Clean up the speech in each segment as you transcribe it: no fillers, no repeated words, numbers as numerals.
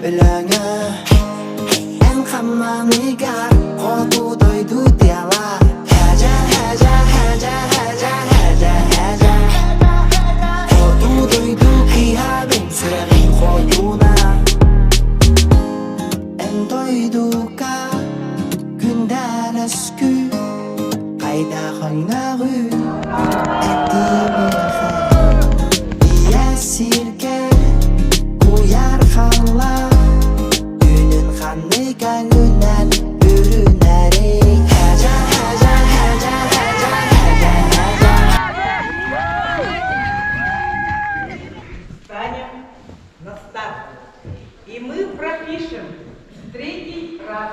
Bilanga En kamamiga Hodu doydu diala Haja haja haja haja haja haja Hodu doydu kihabin Süremin koyduna En doydu ka Günden öskü Kayda hoynarü Ettiğimi Diye sirke Uyar kanla Günün kanlı gönlünden Ürünleri Haja haja haja haja haja haja Встанем на старт. И мы пропишем в третий раз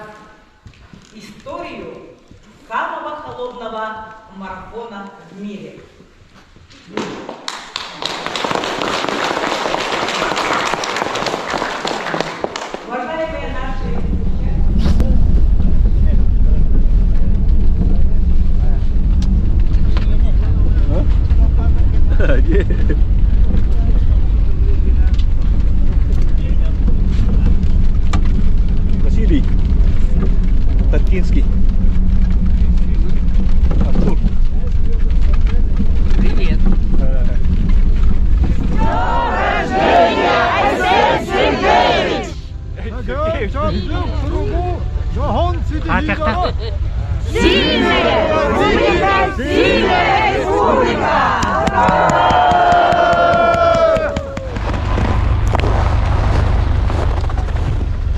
историю самого холодного марафона в мире. Уважаемые наши Василий Таткинский. Артур. привет.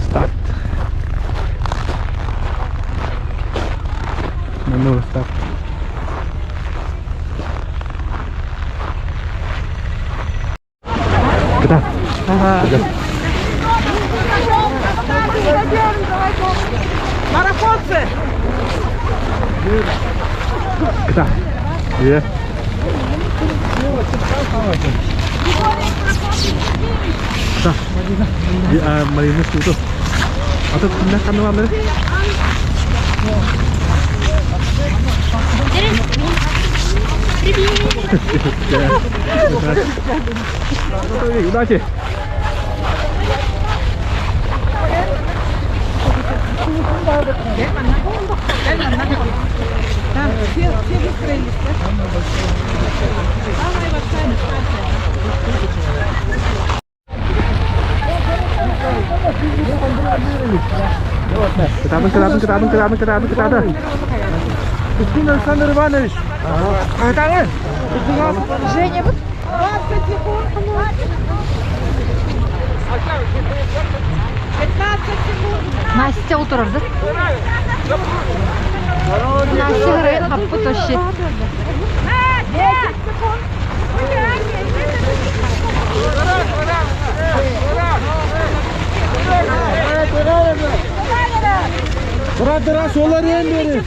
Старт. Ну, старт. Куда? Марафонцы! Куда? Где? Да. Маринус itu. Atau pindahkan doang deh. Удачи. Kita. Кристина Александр Иванович. Женя, вот 20 секунд. 15 секунд. Настя отырды. Настя қаппы тошет. 10 секунд. Тұра, солар ең бері.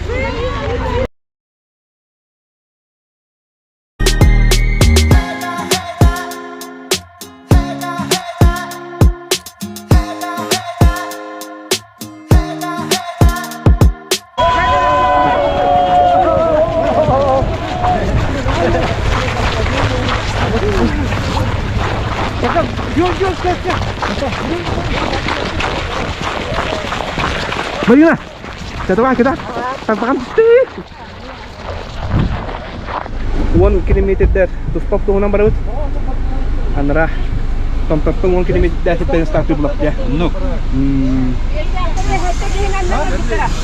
Marina, jatuh kita tanpakan 1 kilometer där, då stoppade hon bara ut. Andra, de stoppade 1 kilometer där till den startblock, ja. No.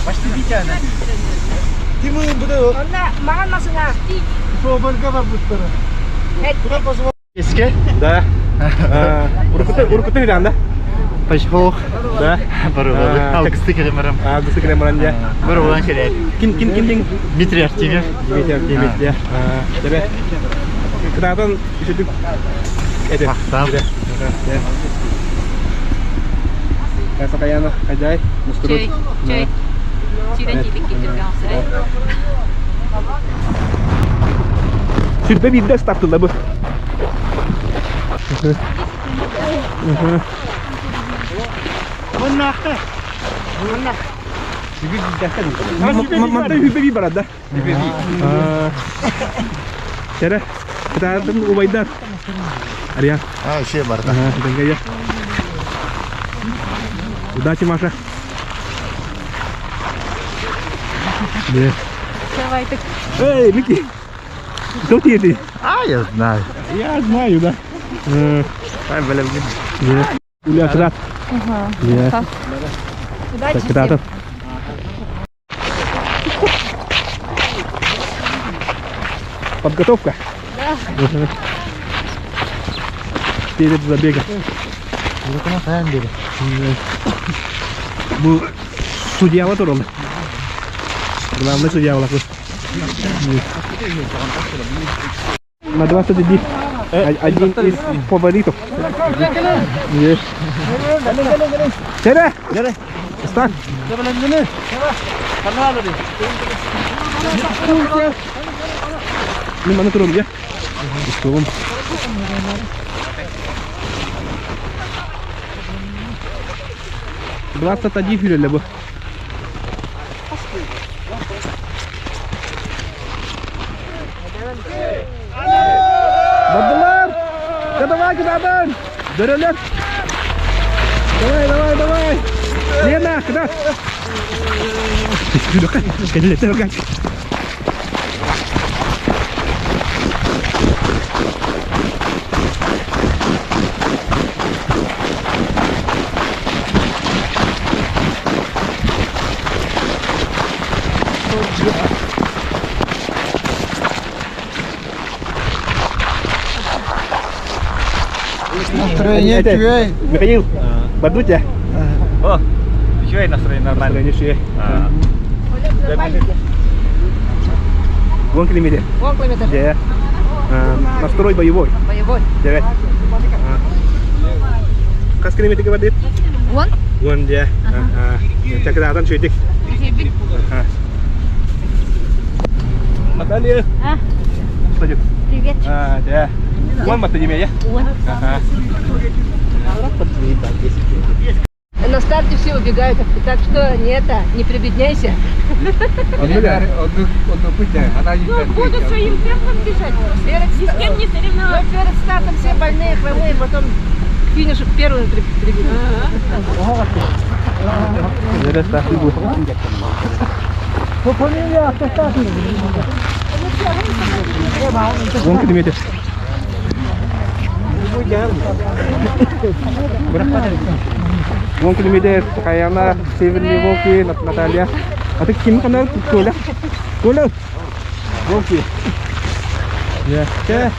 Pasti bicara. Timu betul. Makan maksudnya. Probar kabar betul. Eski? Да. Urkut'ta mıydı anda? Пашхох. Да. Бір болды. Ал кісті келемірім. Кісі келемірім, ja. Бір оған келеді. Кин? Дмитрий Артемьев. Дмитрий, ja. Тебе. Kenapa itu? Мақтап. Kayak kayak ajaib, mesti. Cuy. Cuy gitu Sudah tidak start tuh bu. Mana? Mantai Bibi berada. Bibi. Cara kita tunggu Ubaidar. Arya. Şey var da. Enggak ya. Удачи, Маша. Нет. Давай так. Эй, Микки! Кто ты? А, я знаю. Я знаю, да. Ай, блин. Нет. Уля, сюда. Ага. Нет. Так. Удачи Так, куда-то. Подготовка? Да. Перед забегом. Это на самом деле. Bu судья вот он. Главный судья вот. На 21. Один из фаворитов. Есть. Сера! Старт! Ini mana turun ya? Turun. Двадцать один филе bu. Badular! Давай, куда-то! Доролет! Давай! Лена, куда? Duduk kan? Kejadian itu kan? Настроение чуй. Михаил, подуть ya? О, чуй настроение нормально. Настроение чуй. Вон километр. Вон километр. Да. Настрой боевой. Боевой. Давай. Kas kilometer говорит? Вон. Вон, да. Cek kesehatan cuy, Dik. Наталья. А, Садик. привет. Да. Вон мата имя, я? Вон. На старте все убегают, так что не прибедняйся. Будут своим темпом бежать. Ни с кем не соревноваться. Перед стартом все больные, хромые, потом к финишу первым прибегут. Зараз старт будет. Вон километр. Вон километр. Kayaknya Steven Wolfi, Natalia. Atau Kim kenal Kola. Wolfi. Ya. Oke.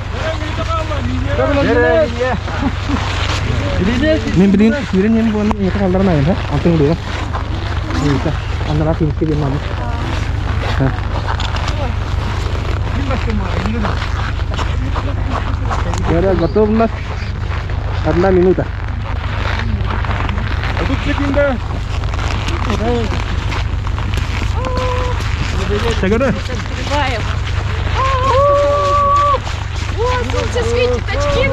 Ini berdiri yang bukan itu kamera lain, ha? Anting dulu. Bisa. Antara tim yang mana? Ya, готовность 1 минута. А тут секунда. Сагара. Открываем. О, солнце светит, очки.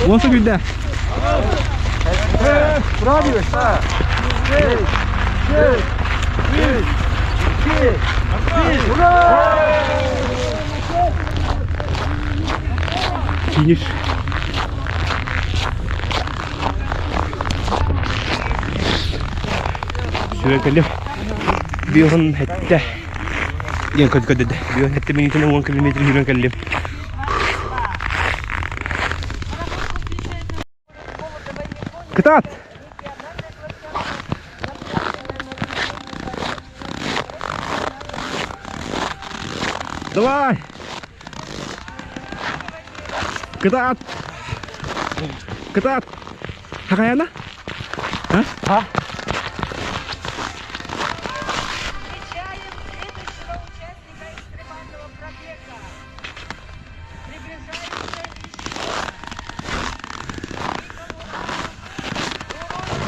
Вон сюда. Правильно, да. Финиш. Sürekli bir yolun hatta yang kadar bir yol hatta minitine 10 kilometre yürüyen kallim. Ketat. Давай. Ketat. Hakayana? Ha?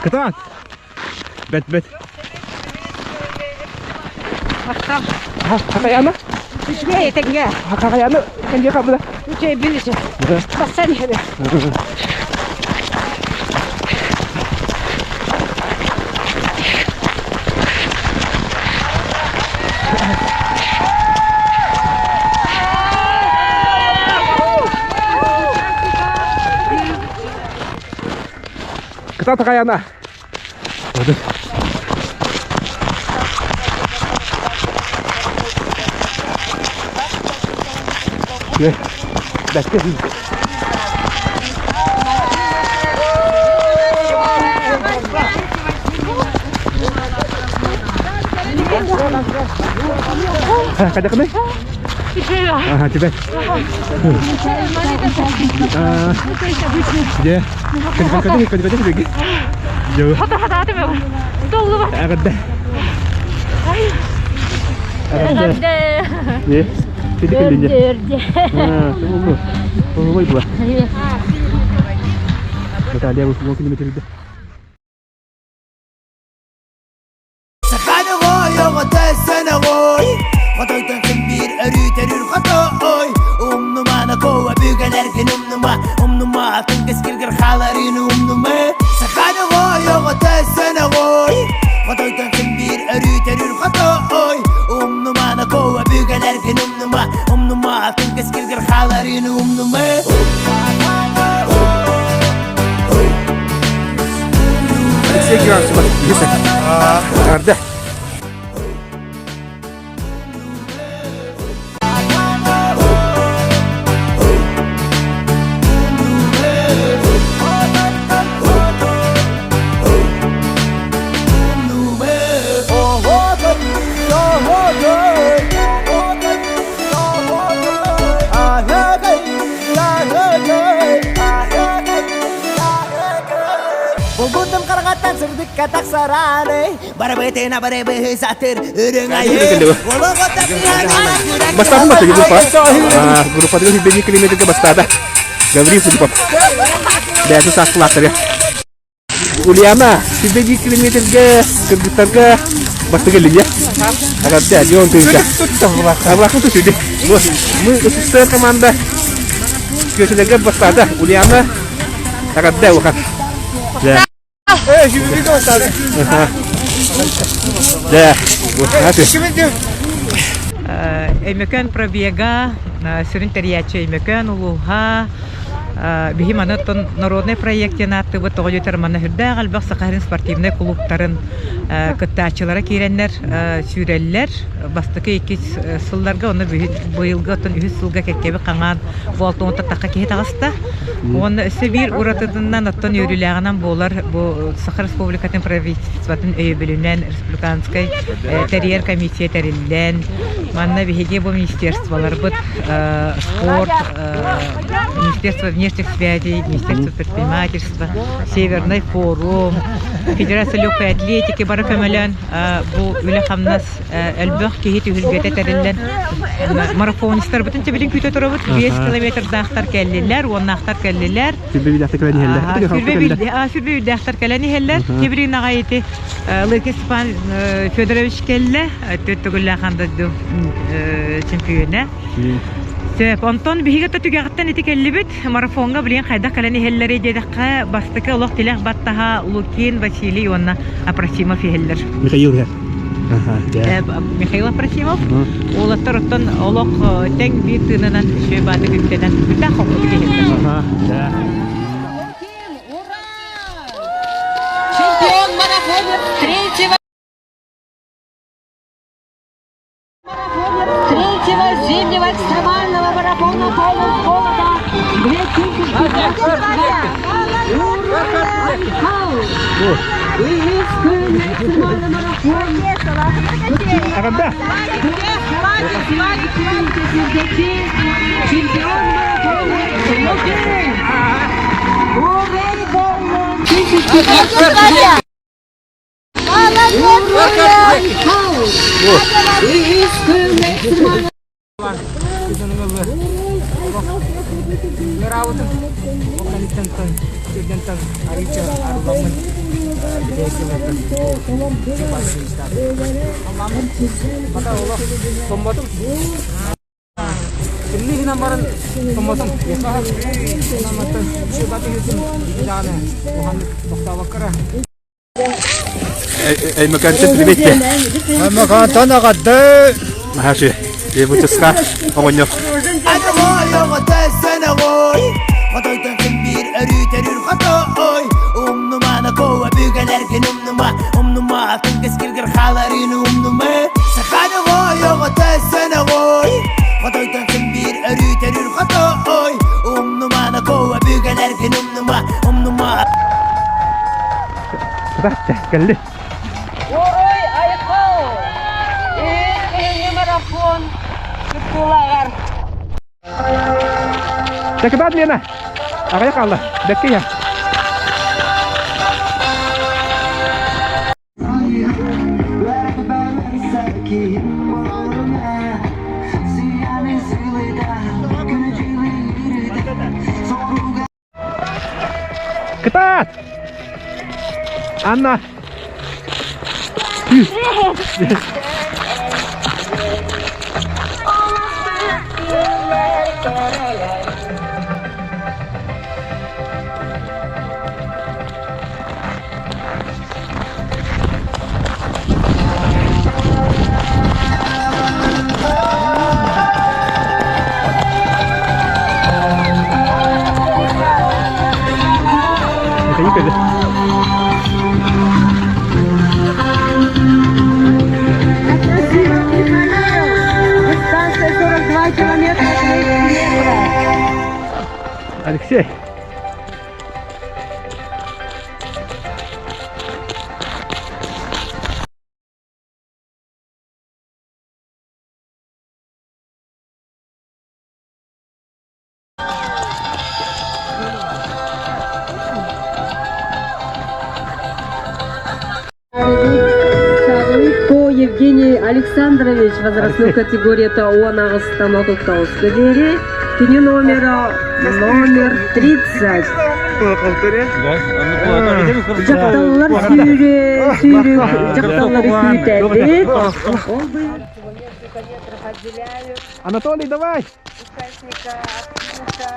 Ketat. Bet. Hakayana? Быстрее, это я. Hakayana kan dia kabel. У тебя бились. Посадили. Basta kaya na. Yeah, that's it. Kada kami? Тебе. Yeah. Kada bagi. Jauh. Hadi be. Dolu bak. Ada. Hadi. Yeah. Tidak kelinci. Tunggu. Tunggu buat. Kita ada mungkin meter itu. سخانة غاية غدا السنة غاي غطيت كبير أريد الخطاي أمنما أنا قوة بيجا لكن أمنما تنقص كل خالرين أمنما سخانة غاية غدا السنة غاي غطيت كبير أريد الخطاي أمنما أنا قوة بيجا لكن أمنما تنقص كل خالرين أمنما Sekian sebab bisa. Ada. Bugundam karangatan serdik katak sarane barabete na barebe satir rengaye wala kota Basta mo sige pa. Grupo pa si Benny kilometer ka basta ta. Gabri po pa. Dahil sa class ya. Uliana, si Benny kilometer ka kebutan ka basta ka liya. Agad dia yon tu ka. Abra ko tu sidi. Mu sister kamanda. Kyo sila ka basta ta. Uliana. Agad dia wakat. Ya. Şimdi bir de olsa. Ya. Hadi. Şimdi Эмекөн пробега сүрін тәриячі эмекөн улуға бихим анаттон народный проектен атты бұт оғылы терманы хүрді ғалбақ сақарын спортивный клубтарын кыттачылара кейренлер сүреллер бастықы 2 сылларға оны бұйылғы отын 3 сылға кәккебі қаңан волтон таққа кейт ағыста оны өсі бір ұратыдынан оттон үйріліғынан болар бұл Сақар Республикатын правительстватын өйбілінен республиканскай тәрьер комиссия тәрілден манна бихеге бұл министерстволар бұд спорт, министерство внешних связей, министерство предпринимательства, Северный форум, Федерация легкой атлетики бары көмөлөн бу үле хамнас элбөх кехит үлгөтө терилен марафонисттер бүтүн тебилин күтө турабыт 5 километр дактар келлилер, оннактар келлилер. Сибиби дактар келени хеллер. Сибиби дактар келени хеллер. Тебилин агайты Лыкис Степан Федорович келле, төттөгүллө ханда чемпионы. Сөп, онтон бихигатта түгәгәттән ити келлибит, марафонга билен кайда калани хелләре дедәккә бастыкы улак тиләк баттаха Лукин Василий онна Апрасимов хелләр. Михаил я. Ja. Михаил Апрасимов. Ул аттырыттан улак тәң бир тынынан шөбаты күттән бүтә хокук хелләр. Ja. Чемпион марафона третьего зимнего экстремального марафона полного холода 2022 Aganda. Чемпион ini nambaran pemotong biasa namatan sebati itu jane Muhammad Mustafa Ay makan sentri ya. Makan tanah kadde. Mahasih. Dia butuh skah. Pokoknya. أنا غاية غدا السنة غاي غطيت كبير أريد الخطاي أمنما أنا bügelerken umnuma altın keskilgir xalarin umnuma Sakana goy oğu tessene goy Kotoytan kim bir örü terür kotoy Umnumana kova bügelerken umnuma Baca, geldi. Ой, айкал. Ini maрафон. Kepulangan. Ceketan Liana. Araya kalah. Deki ya. Ketat. Anna. Kayu ke? Дистанция 42 километра. Алексей. Ко Евгений Александрович, возрастной категории это ООН Ағыстамат Ұлтауыстыдері, күні номер 30. Жақталылар жақталылары сүйетәдет. Несколько метров отделяют Анатолий, давай! участника от финиша.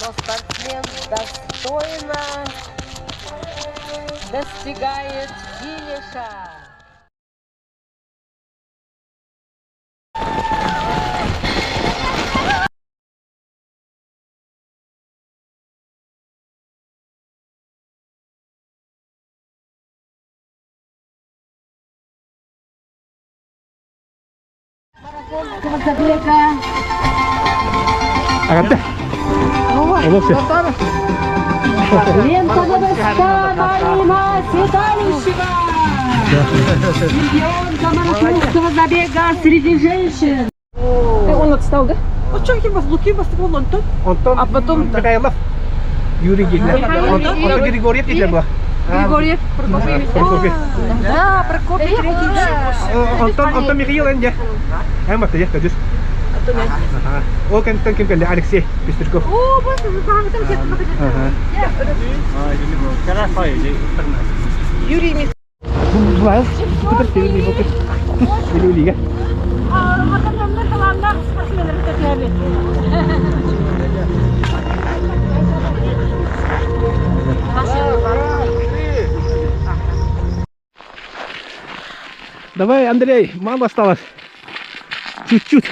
Но спортсмен достойно достигает финиша. Забега. Агатте. Олосе. Лента новостта Марима Светалищева. Чемпионка марафонского забега среди женщин. Он отстал, да? А что его в Луки бастывал Антон? Антон. А потом Михайлов. Юрий Гигнер. Антон Григорьев tidak bah? Григорьев, Прокопьевич. Прокопьев. Да, Прокопьев третий. Антон Михаил aja. Emang ya, kajus. Oh kan kim kan Alexei Pistirkov. О, боже, вы там Юрий Михайлович. Знаешь, kita sini bukit. Ini liga. Давай, Андрей, мало осталось. Чуть-чуть.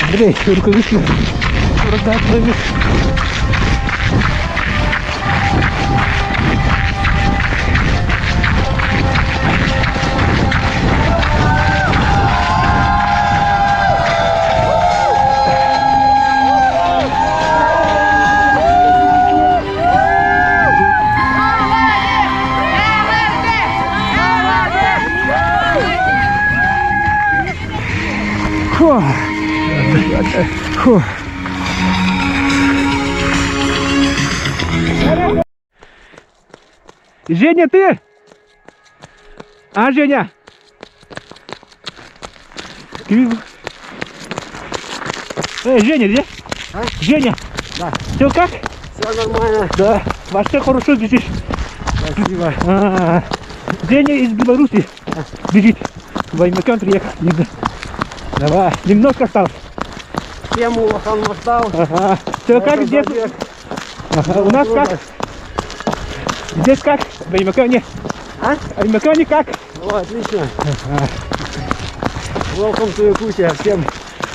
Андрей, рукавицы. Раздать ловить. Фу. Женя, ты? А, Женя? Женя, где? А? Женя? Да. Все как? Все нормально. Да. Вообще хорошо бежишь. Спасибо. Женя из Беларуси бежит. Военный приехал. Давай, немножко осталось. Тему хан мостал. Ага. Все, как здесь? Ага, у нас как? Здесь как? В Аймаконе. А? В Аймаконе как? О, отлично. Welcome to Якутия всем.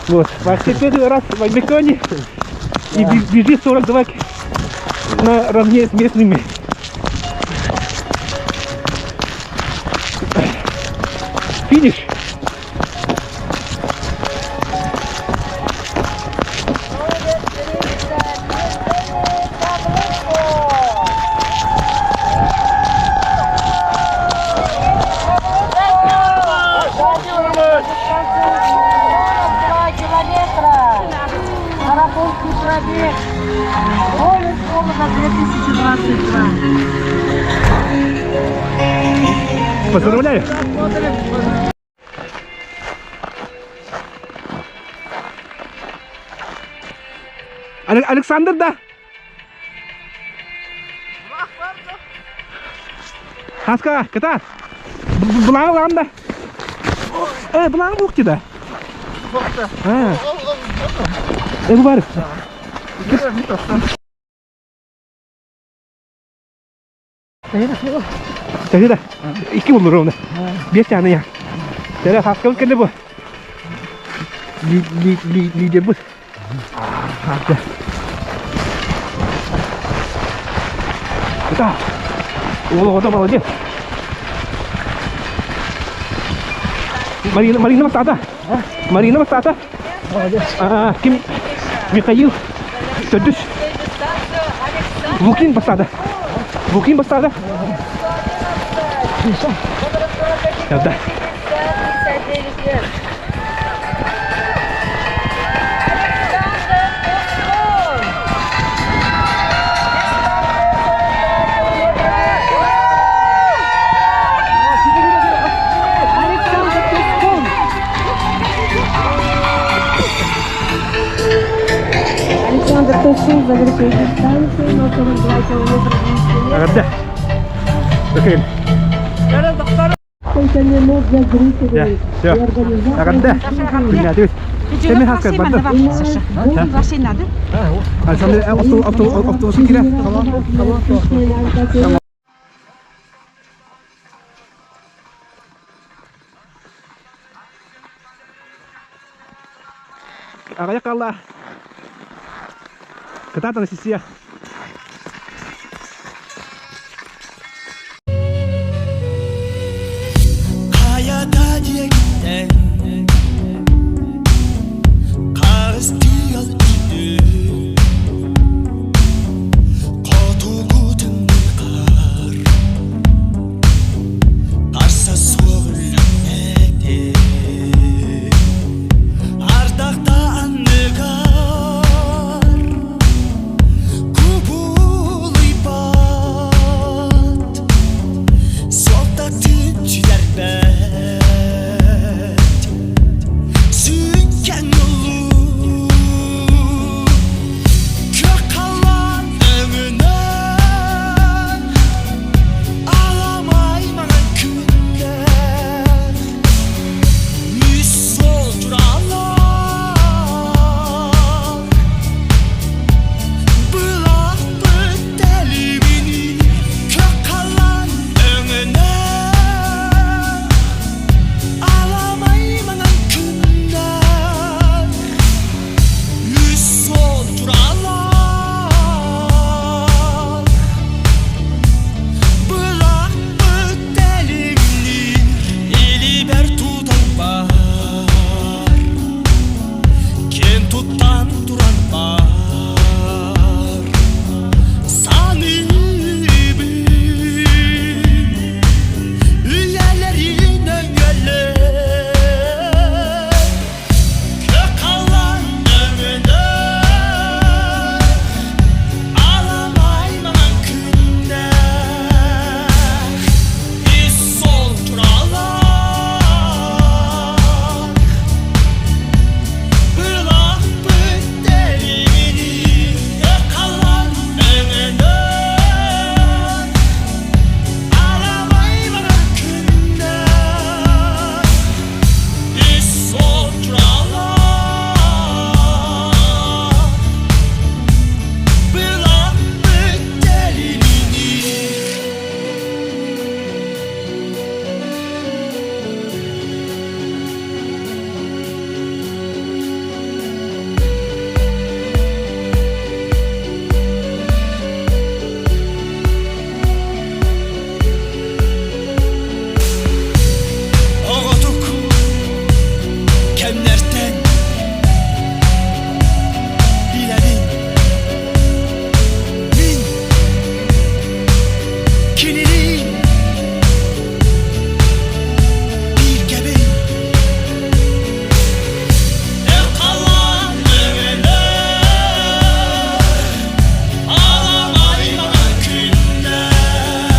Вот, вообще первый раз в Аймаконе. И бежи 42 наравне с местными. Финиш. Марафонский пробег. Голос голода 2022. Поздравляю. Александр, да? Хаска, ката? Булан да? Булан бухти да? Bu var. Jadi dah. İki bulur onu. Bir tane ya. Jadi hakkım kene bu. Lider bu. Hadi. Kita. O da молодец. Марина Мастата. Марина Мастата. Kim? Михаил. Tödüş. Лукин Бастада. Лукин Бастада. Да. Александр Тушин завершил дистанцию на 42 километра. Агадда. Окей. Сколько минут для зрителей Всё. и организаторов. Агадда. Принятый. Sen hakkı var da. Sen автобуsun kire. Tamam. Agak kalah. Ketatan sisi ya.